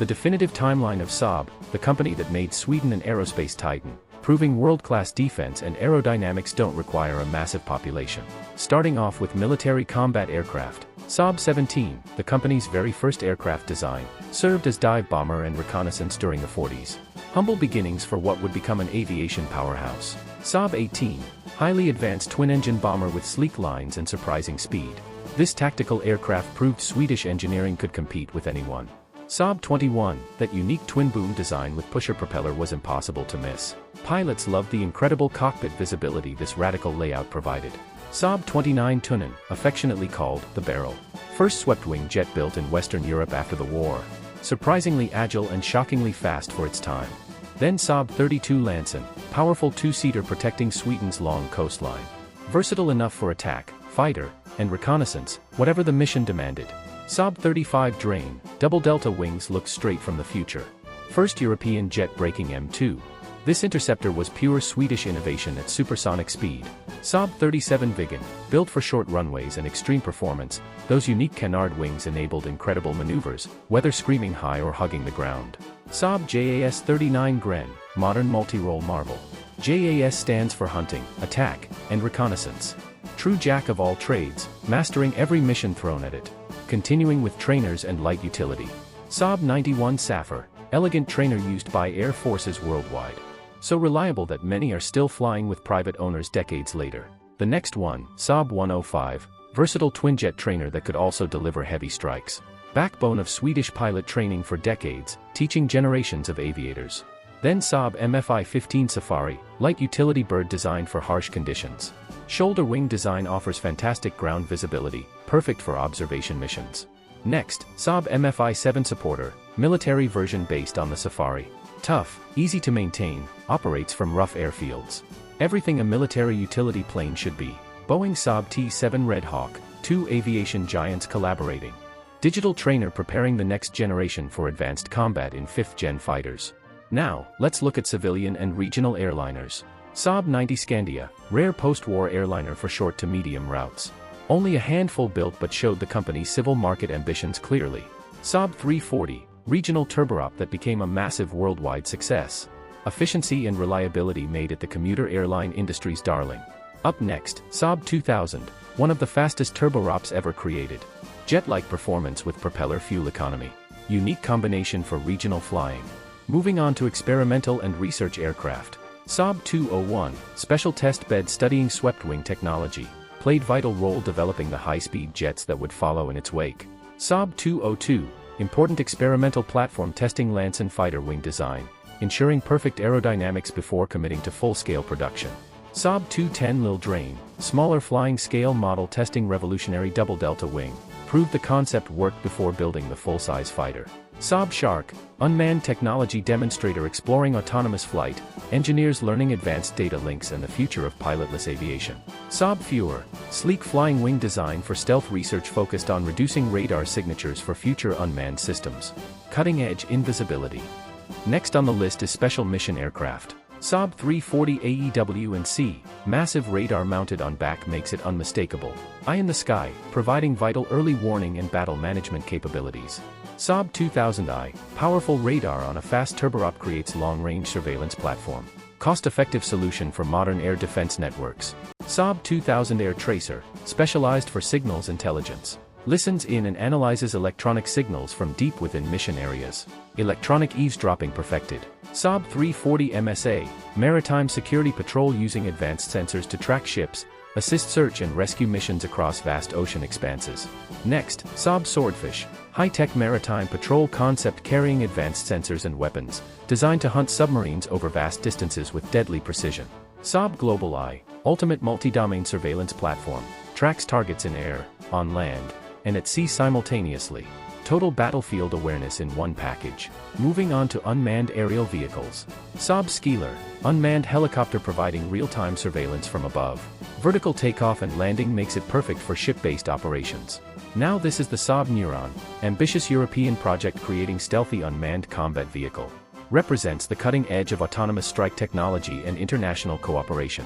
The definitive timeline of Saab, the company that made Sweden an aerospace titan, proving world-class defense and aerodynamics don't require a massive population. Starting off with military combat aircraft, Saab 17, the company's very first aircraft design, served as dive bomber and reconnaissance during the 40s. Humble beginnings for what would become an aviation powerhouse. Saab 18, highly advanced twin-engine bomber with sleek lines and surprising speed. This tactical aircraft proved Swedish engineering could compete with anyone. Saab 21, that unique twin-boom design with pusher propeller was impossible to miss. Pilots loved the incredible cockpit visibility this radical layout provided. Saab 29 Tunnan, affectionately called the Barrel. First swept-wing jet built in Western Europe after the war. Surprisingly agile and shockingly fast for its time. Then Saab 32 Lansen, powerful two-seater protecting Sweden's long coastline. Versatile enough for attack, fighter, and reconnaissance, whatever the mission demanded. Saab 35 Draken, double delta wings looked straight from the future. First European jet-breaking M2. This interceptor was pure Swedish innovation at supersonic speed. Saab 37 Viggen, built for short runways and extreme performance, those unique canard wings enabled incredible maneuvers, whether screaming high or hugging the ground. Saab JAS 39 Gripen, modern multi-role marvel. JAS stands for hunting, attack, and reconnaissance. True jack of all trades, mastering every mission thrown at it. Continuing with trainers and light utility. Saab 91 Sapphire, elegant trainer used by air forces worldwide. So reliable that many are still flying with private owners decades later. The next one, Saab 105, versatile twin-jet trainer that could also deliver heavy strikes. Backbone of Swedish pilot training for decades, teaching generations of aviators. Then Saab MFI 15 Safari, light utility bird designed for harsh conditions. Shoulder wing design offers fantastic ground visibility, perfect for observation missions. Next, Saab MFI 7 Supporter, military version based on the Safari. Tough, easy to maintain, operates from rough airfields. Everything a military utility plane should be. Boeing Saab T-7 Red Hawk, two aviation giants collaborating. Digital trainer preparing the next generation for advanced combat in 5th-gen fighters. Now, let's look at civilian and regional airliners. Saab 90 Scandia, rare post-war airliner for short to medium routes. Only a handful built but showed the company's civil market ambitions clearly. Saab 340, regional turboprop that became a massive worldwide success. Efficiency and reliability made it the commuter airline industry's darling. Up next, Saab 2000, one of the fastest turboprops ever created. Jet-like performance with propeller fuel economy. Unique combination for regional flying. Moving on to experimental and research aircraft. Saab 201, special test bed studying swept-wing technology, played vital role developing the high-speed jets that would follow in its wake. Saab 202, important experimental platform testing Lansen fighter wing design, ensuring perfect aerodynamics before committing to full-scale production. Saab 210 Lil Drain, smaller flying-scale model testing revolutionary double delta wing, proved the concept worked before building the full-size fighter. Saab Shark, unmanned technology demonstrator exploring autonomous flight, engineers learning advanced data links and the future of pilotless aviation. Saab Furor, sleek flying wing design for stealth research focused on reducing radar signatures for future unmanned systems. Cutting-edge invisibility. Next on the list is special mission aircraft. Saab 340 AEW&C, massive radar mounted on back makes it unmistakable. Eye in the sky, providing vital early warning and battle management capabilities. Saab 2000i, powerful radar on a fast turboprop creates long-range surveillance platform. Cost-effective solution for modern air defense networks. Saab 2000 Air Tracer, specialized for signals intelligence. Listens in and analyzes electronic signals from deep within mission areas. Electronic eavesdropping perfected. Saab 340 MSA, maritime security patrol using advanced sensors to track ships, assist search and rescue missions across vast ocean expanses. Next, Saab Swordfish, high-tech maritime patrol concept carrying advanced sensors and weapons, designed to hunt submarines over vast distances with deadly precision. Saab Global Eye, ultimate multi-domain surveillance platform, tracks targets in air, on land, and at sea simultaneously. Total battlefield awareness in one package. Moving on to unmanned aerial vehicles. Saab Skeeler, unmanned helicopter providing real-time surveillance from above. Vertical takeoff and landing makes it perfect for ship-based operations. Now this is the Saab Neuron, ambitious European project creating stealthy unmanned combat vehicle. Represents the cutting edge of autonomous strike technology and international cooperation.